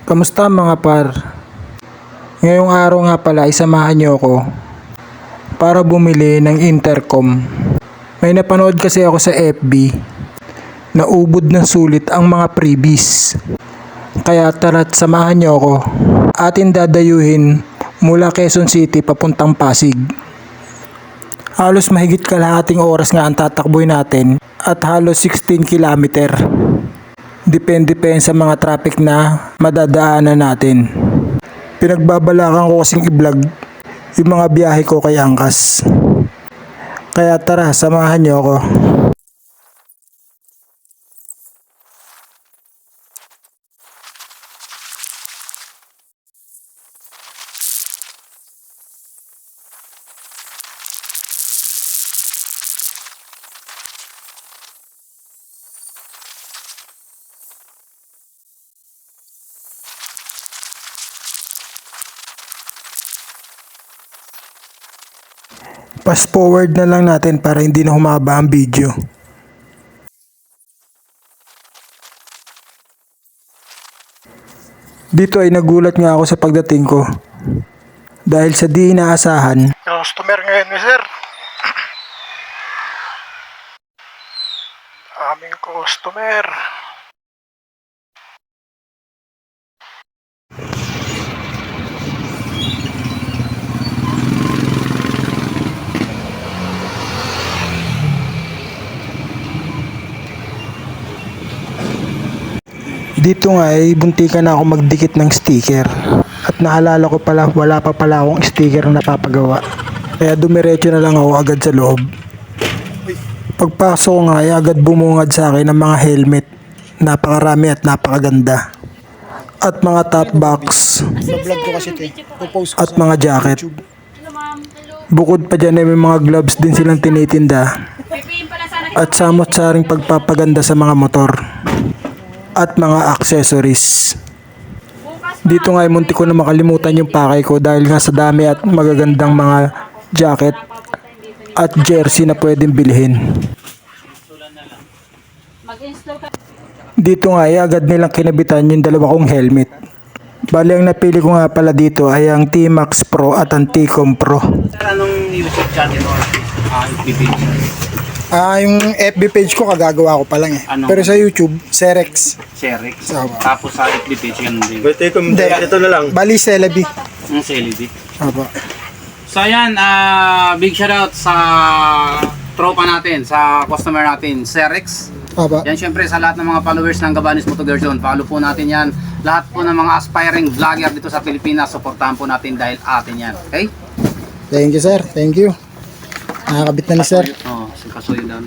Kamusta mga par? Ngayong araw nga pala isamahan niyo ako para bumili ng intercom. May napanood kasi ako sa FB na ubod ng sulit ang mga freebies. Kaya tara't samahan niyo ako. Atin dadayuhin mula Quezon City papuntang Pasig. Halos mahigit kalahating oras nga ang tatakboy natin at halos 16 kilometer. Depende pa yan sa mga traffic na madadaanan natin. Pinagbabalakan ko kasing i-vlog yung mga biyahe ko kay Angkas. Kaya tara, samahan niyo ako. Fast forward na lang natin para hindi na humaba ang video. Dito ay nagulat nga ako sa pagdating ko. Dahil sa di inaasahan. Customer ngayon ni sir. Aming customer. Dito nga ay buntikan na ako magdikit ng sticker. At naalala ko pala wala pa pala akong sticker na napapagawa. Kaya dumiretso na lang ako agad sa loob. Pagpasok ko nga ay agad bumungad sa akin ng mga helmet. Napakarami at napakaganda. At mga top box. At mga jacket. Bukod pa dyan ay may mga gloves din silang tinitinda. At samot-saring pagpapaganda sa mga motor. At mga accessories. Dito nga ay munti ko na makalimutan yung pakay ko dahil nga sa dami at magagandang mga jacket at jersey na pwedeng bilhin. Dito nga ay agad nilang kinabitan yung dalawa kong helmet. Bali ang napili ko nga pala dito ay ang T-Max Pro at ang T-Com Pro. Anong YouTube channel mo? Yung FB page ko kagagawa ko pa lang eh. Ano? Pero sa YouTube, Serex. Serex. Tama. Tapos sa FB page, ganun din. Hindi, ito na lang. Bali Celebi. Ang Celebi. Apo. So ayan, big shoutout sa tropa natin, sa customer natin, Serex. Apo. Yan syempre sa lahat ng mga followers ng Gabanis Motovlog Zone. Follow po natin yan. Lahat po ng mga aspiring vlogger dito sa Pilipinas, supportahan po natin dahil atin yan. Okay? Thank you sir, thank you. Nakakabit na ni sir. Oo, kasuyo lang.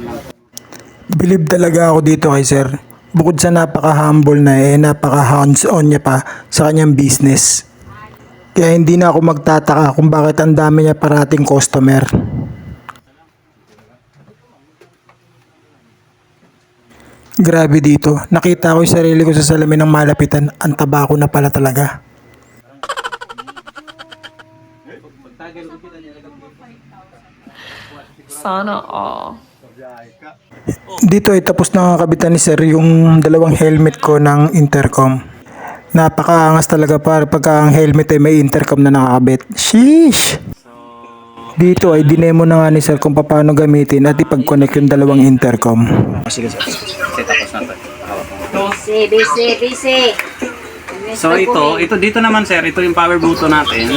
Believe talaga ako dito kay sir. Bukod sa napaka-humble na napaka-hands-on niya pa sa kanyang business. Kaya hindi na ako magtataka kung bakit ang dami niya parating customer. Grabe dito. Nakita ko yung sarili ko sa salamin ng malapitan. Ang taba ko na pala talaga. Sana all. Dito ay tapos na kabitan ni sir yung dalawang helmet ko ng intercom. Napakaangas talaga pagka ang helmet ay may intercom na nakakabit. Sheesh! Dito ay dinemo na nga ni sir kung paano gamitin at ipag-connect yung dalawang intercom. Sige, sir. Set tapos natin. Busy. So ito dito naman sir, ito yung power button natin.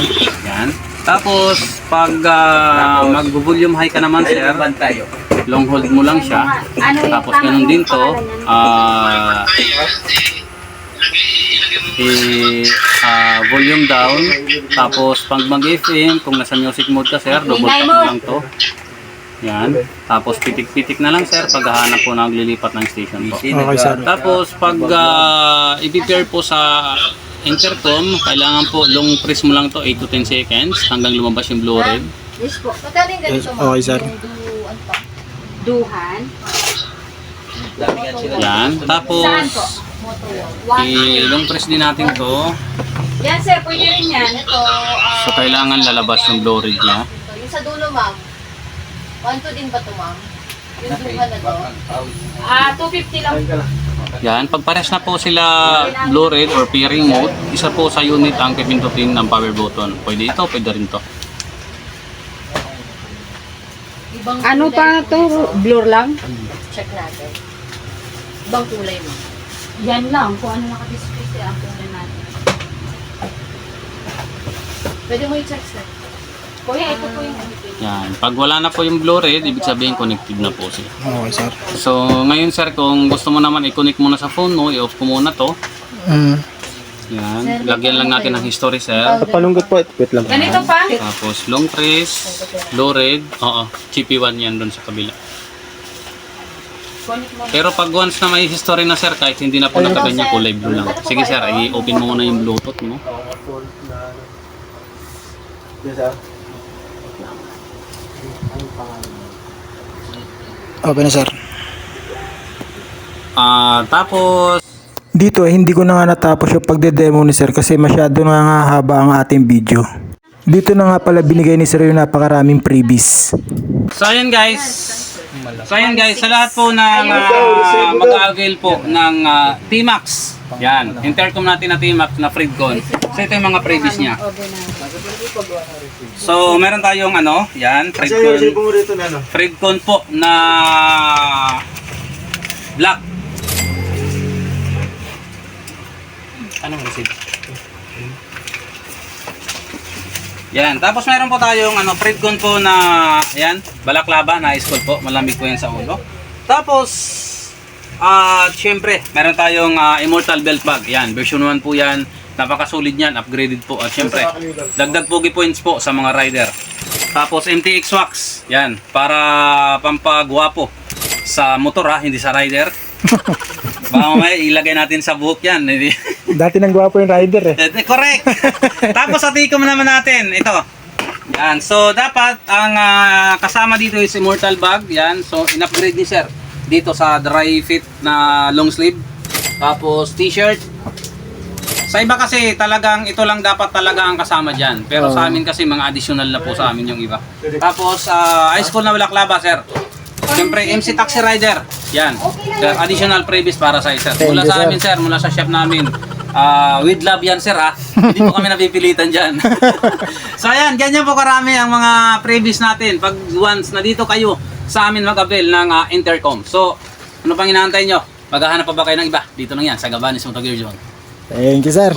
Yan. Tapos pag mag-volume high ka naman sir, long hold mo lang siya. Tapos ganun din to. Volume down. Tapos pag mag-FM, kung nasa music mode ka sir, double tap mo lang to. Yan. Tapos pitik-pitik na lang sir paghahanap po ng lilipat ng station po. Okay sir. Tapos pag i-pair po sa intercom, kailangan po long press mo lang to 8 to 10 seconds hanggang lumabas yung blue red. Yes po. Magkaling ganito Yes, okay, sir. Duhan. Yan. Tapos Saan po? Moto. i-long press din natin to. Yan sir, pwede rin yan. Ito, So kailangan lalabas yung blue red niya. yung sa dulo ma'am. 1-2 din ba ito ma'am? Yung duhan na to? 250 lang. Yan, pag pares na po sila blue red or pairing mode, isa po sa unit ang pipindutin ng power button. Pwede ito, pwede rin to. Ibang Ano kulay pa to? Blur lang? Check natin. Ibang kulay mo. Yan lang. Kung ano nakadisplay ang kulay natin. Pwede mo i-check, sir. Kuya, ito po yung Yan, pag wala na po yung blue red, ibig sabihin connected na po siya. Okay, sir. So, ngayon sir, kung gusto mo naman i-connect muna sa phone mo, i-off ko muna to. Yan, lagyan lang natin ng history, sir. Palunggot po, wait lang. Ganito pa? Tapos long press, blue red, oo, chippy 1 yan doon sa kabila. Pero pag once na may history na sir, kahit hindi na po nakaganyan, kulay blue lang. Sige sir, i-open mo muna yung bluetooth mo. Okay na, sir. Tapos, Dito hindi ko na nga natapos yung pagde-demo ni sir kasi masyado na nga haba ang ating video. Dito na nga pala binigay ni sir yung napakaraming freebies. so ayun guys. So ayun guys, sa lahat po ng mag-avail po ng T-Max. Yan, intercom natin na T-Max na Fredcon. So ito yung mga freebies niya. So meron tayong yan, Fredcon po na black. Anong receipt? Yan, tapos meron po tayong Fredcon po na yan, balaklava na ice cold po, malamig po yan sa ulo. Tapos syempre, meron tayong Immortal belt bag. Yan, version 1 po yan. Napakasulit niyan, upgraded po. At syempre, dagdag pogi points po sa mga rider. Tapos MTX wax. Yan, para pampagwapo sa motor hindi sa rider. Baka mamaya ilagay natin sa buhok yan. Dati nang gwapo yung rider Correct. Tapos sa T-com naman natin, ito. Yan, so dapat ang kasama dito is Immortal bag. Yan, so in-upgrade ni sir dito sa dry fit na long sleeve. Tapos t-shirt. Sa iba kasi talagang ito lang dapat talaga ang kasama dyan. Pero sa amin kasi mga additional na po sa amin yung iba. Tapos ice cold na balaklava sir. Siyempre MC Taxi Rider. Yan. Sir, additional freebies para sa sir. Mula sa amin sir, mula sa shop namin. With love yan sir Hindi po kami napipilitan dyan. So ayan, ganyan po karami ang mga freebies natin. Pag once na dito kayo sa amin mag-avail ng intercom. So, ano pang inaantay nyo? Maghahanap pa ba kayo ng iba? Dito lang yan, sa Gabanis Moto Gear Zone. Thank you, sir.